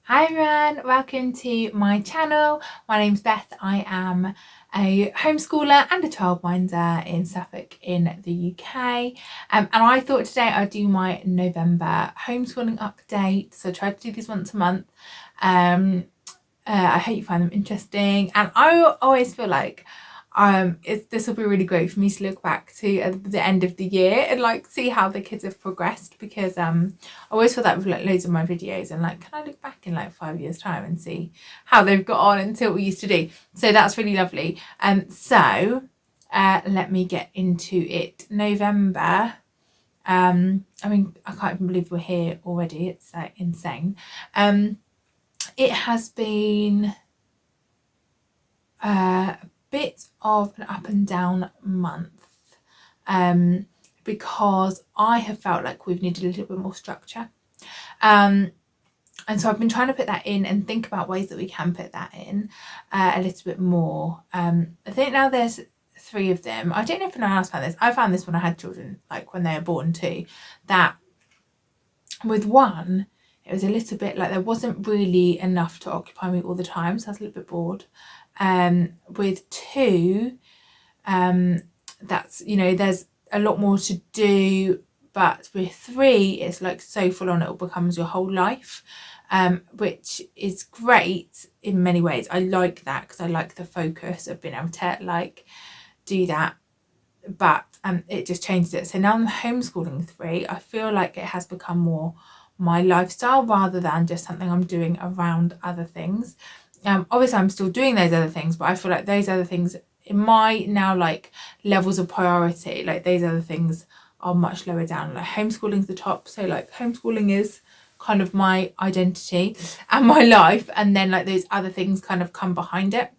Hi everyone, welcome to my channel. My name's Beth. I am a homeschooler and a childminder in Suffolk in the UK. And I thought today I'd do my November homeschooling update. So I try to do these once a month. I hope you find them interesting. And I always feel like this will be really great for me to look back to the end of the year and like see how the kids have progressed, because I always feel that with like loads of my videos, and like, can I look back in like 5 years time and see how they've got on and see what we used to do. So that's really lovely. Let me get into it. November, I mean, I can't even believe we're here already. It's like insane. It has been a bit of an up and down month, because I have felt like we've needed a little bit more structure. And so I've been trying to put that in and think about ways that we can put that in a little bit more. I think now there's 3 of them. I don't know if anyone else found this. I found this when I had children, like when they were born too, that with one, it was a little bit like there wasn't really enough to occupy me all the time, so I was a little bit bored. With 2, that's, you know, there's a lot more to do, but with 3, it's like so full on, it becomes your whole life, which is great in many ways. I like that because I like the focus of being able to like do that, but it just changes it. So now I'm homeschooling 3, I feel like it has become more my lifestyle rather than just something I'm doing around other things. Obviously I'm still doing those other things, but I feel like those other things in my now like levels of priority, like those other things are much lower down. Like homeschooling's the top, so like homeschooling is kind of my identity and my life, and then like those other things kind of come behind it,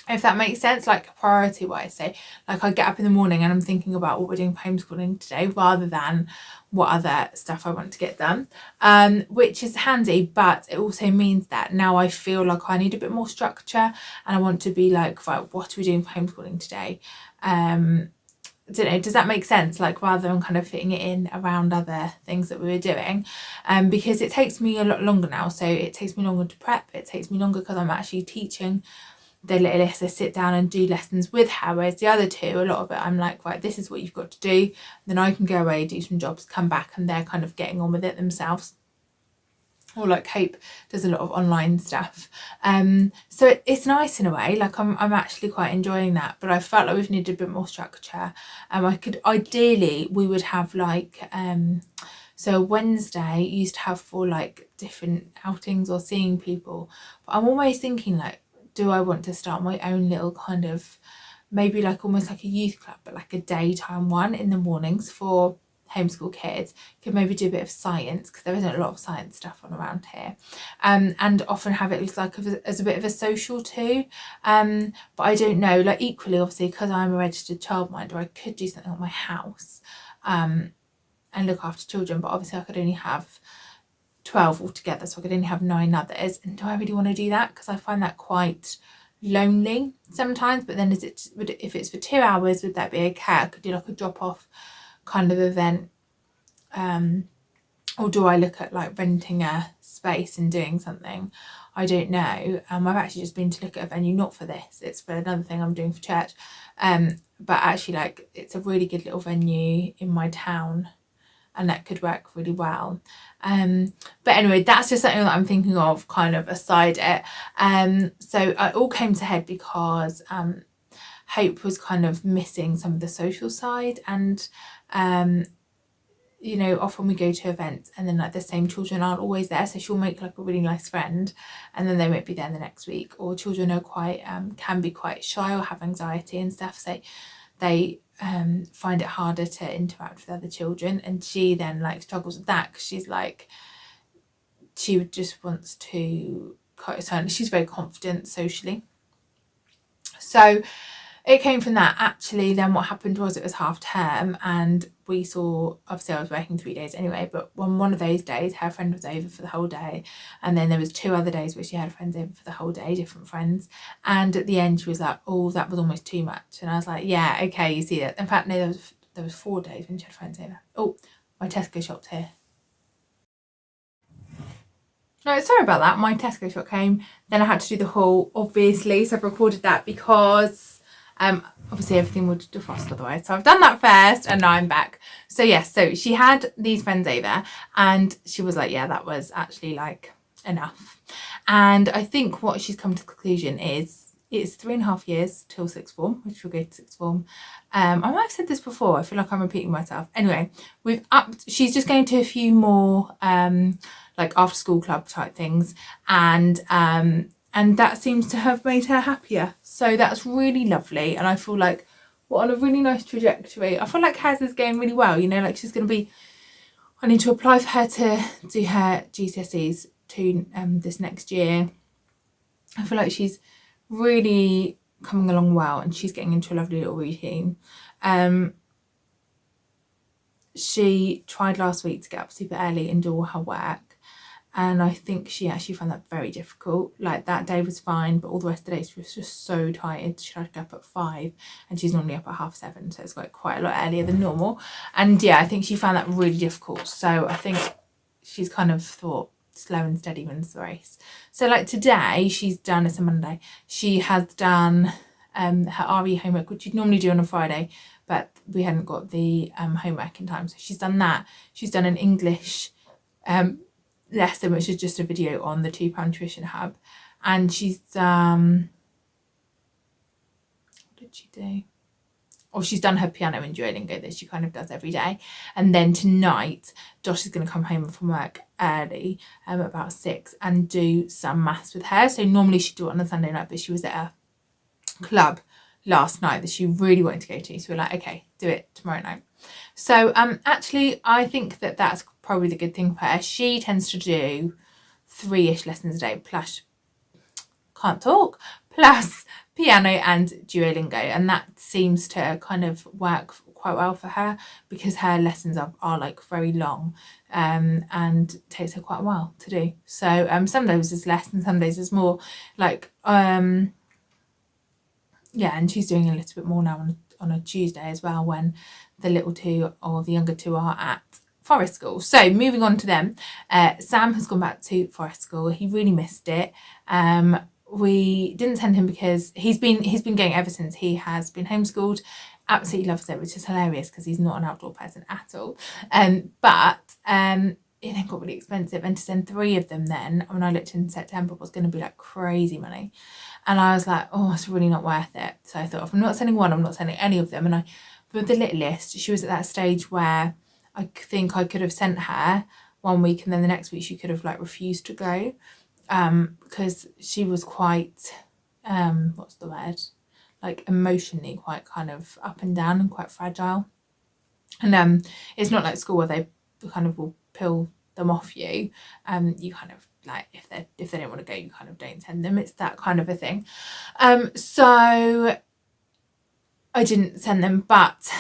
if that makes sense, like priority wise. So like I get up in the morning and I'm thinking about what we're doing for homeschooling today rather than what other stuff I want to get done, which is handy, but it also means that now I feel like I need a bit more structure and I want to be like, right, what are we doing for homeschooling today? I don't know, does that make sense? Like rather than kind of fitting it in around other things that we were doing, because it takes me a lot longer now. So it takes me longer to prep, it takes me longer because I'm actually teaching the littlest to sit down and do lessons with her, whereas the other 2, a lot of it I'm like, right, this is what you've got to do, then I can go away, do some jobs, come back, and they're kind of getting on with it themselves. Or like Hope does a lot of online stuff, so it's nice in a way. Like I'm actually quite enjoying that, but I felt like we've needed a bit more structure. I could ideally, we would have like so Wednesday used to have 4 like different outings or seeing people, but I'm always thinking like, do I want to start my own little kind of, maybe like almost like a youth club, but like a daytime one in the mornings for homeschool kids. Could maybe do a bit of science, because there isn't a lot of science stuff on around here, and often have it like as a bit of a social too, but I don't know, like equally obviously because I'm a registered childminder, I could do something at my house and look after children, but obviously I could only have 12 altogether, so I could only have 9 others. And do I really want to do that? Because I find that quite lonely sometimes. But then if it's for 2 hours, would that be okay? I could do like a drop off kind of event, or do I look at like renting a space and doing something? I don't know. I've actually just been to look at a venue, not for this, it's for another thing I'm doing for church, but actually like it's a really good little venue in my town, and that could work really well. But anyway, that's just something that I'm thinking of kind of aside it. So it all came to head because Hope was kind of missing some of the social side, and you know, often we go to events and then like the same children aren't always there, so she'll make like a really nice friend and then they won't be there the next week. Or children are quite can be quite shy or have anxiety and stuff, so they find it harder to interact with other children, and she then like struggles with that because she's like, she just wants to she's very confident socially. So it came from that. Actually, then what happened was it was half term, and we saw, obviously I was working 3 days anyway, but on one of those days her friend was over for the whole day, and then there was 2 other days where she had friends over for the whole day, different friends, and at the end she was like, oh, that was almost too much. And I was like, yeah, okay, you see that. In fact, no, there was 4 days when she had friends over. Oh, my Tesco shop's here. No, sorry about that. My Tesco shot came. Then I had to do the haul, obviously. So I've recorded that because obviously everything would defrost otherwise. So I've done that first and now I'm back. So yes, so she had these friends over and she was like, yeah, that was actually like enough. And I think what she's come to the conclusion is it's 3.5 years till sixth form, which will go to sixth form. I might have said this before. I feel like I'm repeating myself. Anyway, she's just going to a few more like after school club type things, and that seems to have made her happier. So that's really lovely, and I feel like we're on a really nice trajectory. I feel like hers is going really well. You know, like she's going to be. I need to apply for her to do her GCSEs to this next year. I feel like she's really coming along well, and she's getting into a lovely little routine. She tried last week to get up super early and do all her work, and I think she actually found that very difficult. Like that day was fine, but all the rest of the day she was just so tired. She had to get up at 5 and she's normally up at 7:30, so it's like quite a lot earlier than normal. And yeah, I think she found that really difficult. So I think she's kind of thought slow and steady wins the race. So like today she's done, it's a Monday, she has done her RE homework, which you'd normally do on a Friday, but we hadn't got the homework in time, so she's done that. She's done an English lesson, which is just a video on the £2 tuition hub, and she's what did she do? Or she's done her piano and Duolingo that she kind of does every day. And then tonight, Josh is going to come home from work early, about 6, and do some maths with her. So normally she'd do it on a Sunday night, but she was at a club last night that she really wanted to go to. So we're like, okay, do it tomorrow night. So actually, I think that that's probably the good thing for her. She tends to do 3-ish lessons a day, plus piano and Duolingo, and that seems to kind of work quite well for her because her lessons are like very long and takes her quite a while to do. So some days is less and some days is more, like yeah, and she's doing a little bit more now on a Tuesday as well, when the little two or the younger two are at Forest School. So moving on to them, Sam has gone back to Forest School. He really missed it. We didn't send him because he's been going ever since he has been homeschooled. Absolutely loves it, which is hilarious because he's not an outdoor person at all. But it then got really expensive, and to send 3 of them then, when I looked in September, was going to be like crazy money. And I was like, oh, it's really not worth it. So I thought, if I'm not sending one, I'm not sending any of them. And with the littlest, she was at that stage where I think I could have sent her one week and then the next week she could have like refused to go, because she was quite, what's the word? Like emotionally quite kind of up and down and quite fragile. And it's not like school where they kind of will peel them off you. You kind of like, if they don't want to go, you kind of don't send them. It's that kind of a thing. So I didn't send them, but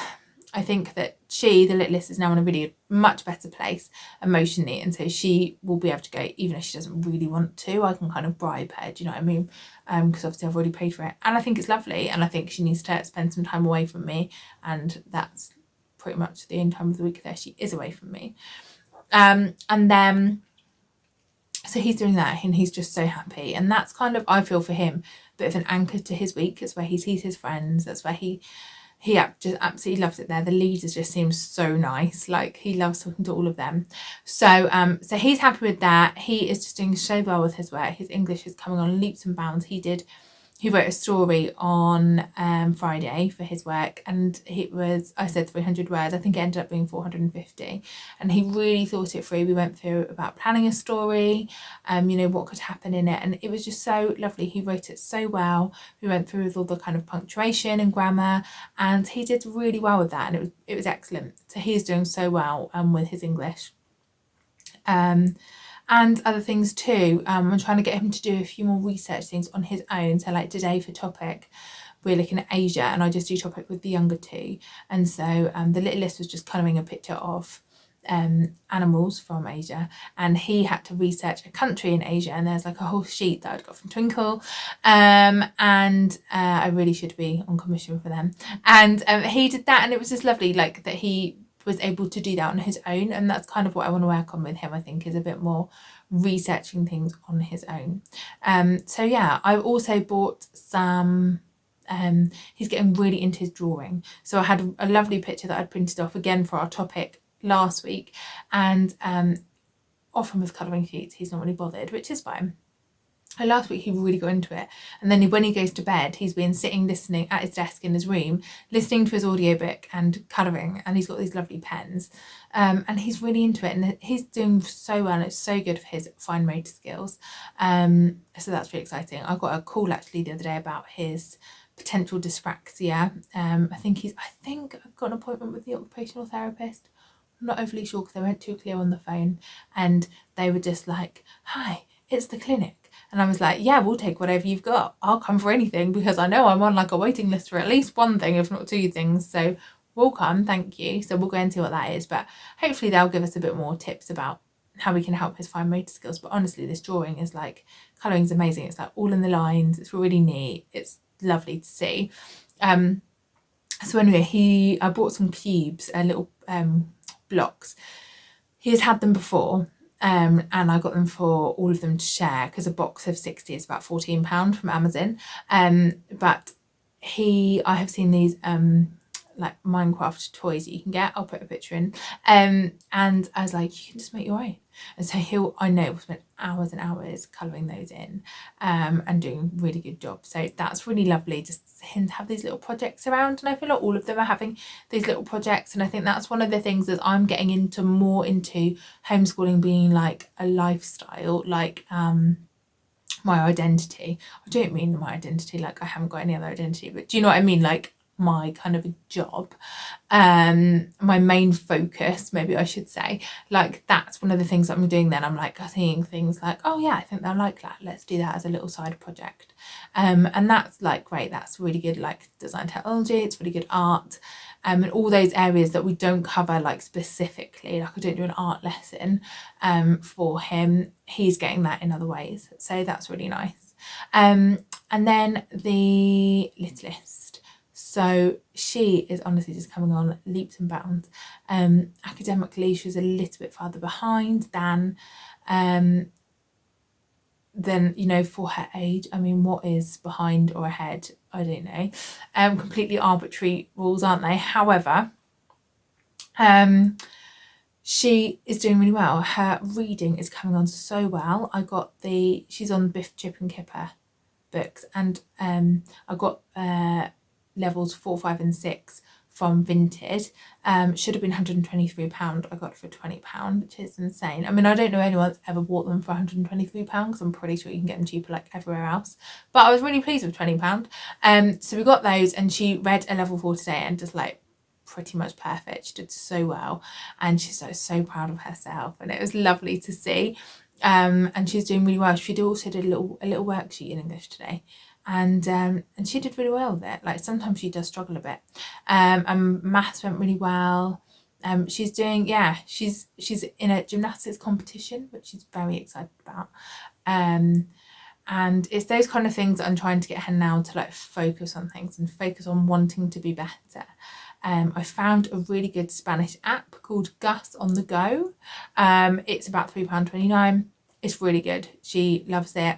I think that the littlest, is now in a really much better place emotionally, and so she will be able to go even if she doesn't really want to. I can kind of bribe her, do you know what I mean? Because obviously I've already paid for it, and I think it's lovely, and I think she needs to spend some time away from me, and that's pretty much the only time of the week that she is away from me. And then so he's doing that and he's just so happy, and that's kind of, I feel for him, a bit of an anchor to his week. It's where he sees his friends, that's where he just absolutely loves it there. The leaders just seem so nice. Like, he loves talking to all of them. So so he's happy with that. He is just doing so well with his work. His English is coming on leaps and bounds. He wrote a story on Friday for his work, and I said 300 words. I think it ended up being 450, and he really thought it through. We went through about planning a story, you know, what could happen in it, and it was just so lovely. He wrote it so well. We went through with all the kind of punctuation and grammar, and he did really well with that, and it was excellent. So he's doing so well with his English. And other things too. I'm trying to get him to do a few more research things on his own. So like today for topic, we're looking at Asia, and I just do topic with the younger two. And so the littlest was just colouring a picture of animals from Asia, and he had to research a country in Asia, and there's like a whole sheet that I'd got from Twinkle, and I really should be on commission for them. And he did that, and it was just lovely, like that he was able to do that on his own, and that's kind of what I want to work on with him, I think, is a bit more researching things on his own. So yeah, I also bought some, he's getting really into his drawing, so I had a lovely picture that I'd printed off again for our topic last week, and often with colouring sheets he's not really bothered, which is fine. Last week he really got into it, and then when he goes to bed he's been sitting listening at his desk in his room, listening to his audiobook and colouring, and he's got these lovely pens, and he's really into it, and he's doing so well, and it's so good for his fine motor skills, so that's really exciting. I got a call actually the other day about his potential dyspraxia. I think I've got an appointment with the occupational therapist. I'm not overly sure because they weren't too clear on the phone, and they were just like, "Hi, it's the clinic." And I was like, yeah, we'll take whatever you've got. I'll come for anything, because I know I'm on like a waiting list for at least one thing, if not two things. So we'll come, thank you. So we'll go and see what that is. But hopefully they'll give us a bit more tips about how we can help his fine motor skills. But honestly, this drawing is like, colouring's amazing. It's like all in the lines. It's really neat. It's lovely to see. So anyway, I bought some cubes, little blocks. He's had them before. And I got them for all of them to share, because a box of 60 is about £14 from Amazon. But I have seen these like Minecraft toys that you can get. I'll put a picture in. And I was like, you can just make your own. And so I know, spent hours and hours colouring those in, and doing a really good job. So that's really lovely, just him to have these little projects around. And I feel like all of them are having these little projects. And I think that's one of the things that I'm getting into homeschooling being like a lifestyle, like my identity. I don't mean my identity like I haven't got any other identity, but do you know what I mean? Like my kind of a job, my main focus, maybe I should say. Like that's one of the things that I'm doing then. I'm like seeing things like, oh yeah, I think they'll like that, let's do that as a little side project. And that's like great, that's really good, like design technology, it's really good art, and all those areas that we don't cover like specifically. Like I don't do an art lesson for him, he's getting that in other ways, so that's really nice. And then the littlest, so she is honestly just coming on leaps and bounds. Academically, she was a little bit farther behind than, you know, for her age. I mean, what is behind or ahead? I don't know. Completely arbitrary rules, aren't they? However, she is doing really well. Her reading is coming on so well. She's on Biff, Chip and Kipper books, and I got levels 4, 5 and 6 from Vinted. Should have been £123. I got it for £20, which is insane. I mean, I don't know anyone's ever bought them for £123 because I'm pretty sure you can get them cheaper like everywhere else, but I was really pleased with £20. So we got those, and she read a level 4 today and just like pretty much perfect. She did so well, and she's so proud of herself, and it was lovely to see. And she's doing really well. She also did a little worksheet in English today, and she did really well with it. Like sometimes she does struggle a bit, and maths went really well. She's doing, she's in a gymnastics competition, which she's very excited about. And it's those kind of things that I'm trying to get her now to like focus on things and focus on wanting to be better. I found a really good Spanish app called Gus on the Go. It's about £3.29. It's really good. She loves it.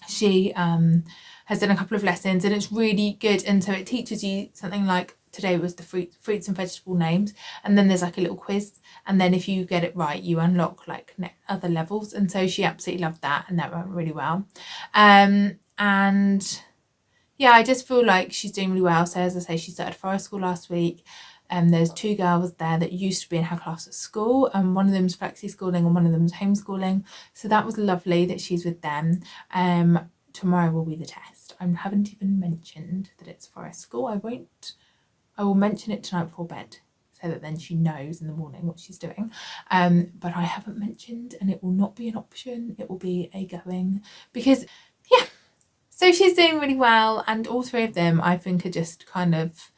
She has done a couple of lessons, and it's really good. And so it teaches you something like, today was the fruits and vegetable names, and then there's like a little quiz, and then if you get it right you unlock like other levels. And so she absolutely loved that, and that went really well. And yeah, I just feel like she's doing really well. So as I say, she started forest school last week. There's 2 girls there that used to be in her class at school, and one of them's flexi schooling and one of them's homeschooling. So that was lovely that she's with them. Tomorrow will be the test. I haven't even mentioned that it's forest school. I will mention it tonight before bed, so that then she knows in the morning what she's doing. But I haven't mentioned, and it will not be an option. It will be a going, because yeah. So she's doing really well, and all 3 of them I think are just kind of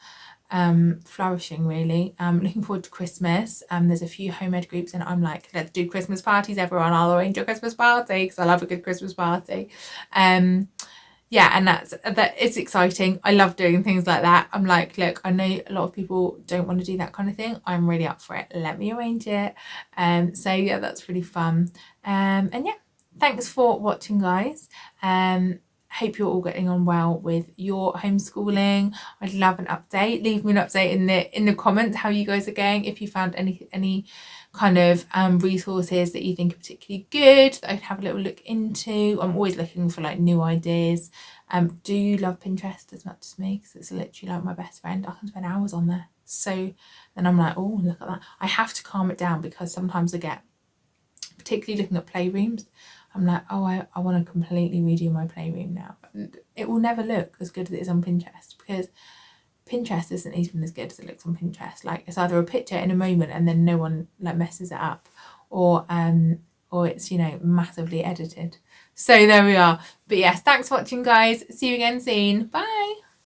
flourishing really. Looking forward to Christmas. There's a few home ed groups, and I'm like, let's do Christmas parties, everyone. I'll arrange a Christmas party because I love a good Christmas party. yeah, and that it's exciting. I love doing things like that. I'm like, look, I know a lot of people don't want to do that kind of thing. I'm really up for it. Let me arrange it. So yeah, that's really fun. And yeah, thanks for watching, guys. Hope you're all getting on well with your homeschooling. I'd love an update. Leave me an update in the comments how you guys are going. If you found any kind of resources that you think are particularly good that I could have a little look into. I'm always looking for like new ideas. Do you love Pinterest as much as me? Because it's literally like my best friend. I can spend hours on there. So then I'm like, oh, look at that. I have to calm it down because sometimes I get, particularly looking at playrooms, I'm like, oh, I want to completely redo my playroom now. And it will never look as good as it is on Pinterest, because Pinterest isn't even as good as it looks on Pinterest. Like, it's either a picture in a moment and then no one like messes it up, or it's, you know, massively edited. So there we are. But yes, thanks for watching, guys. See you again soon. Bye.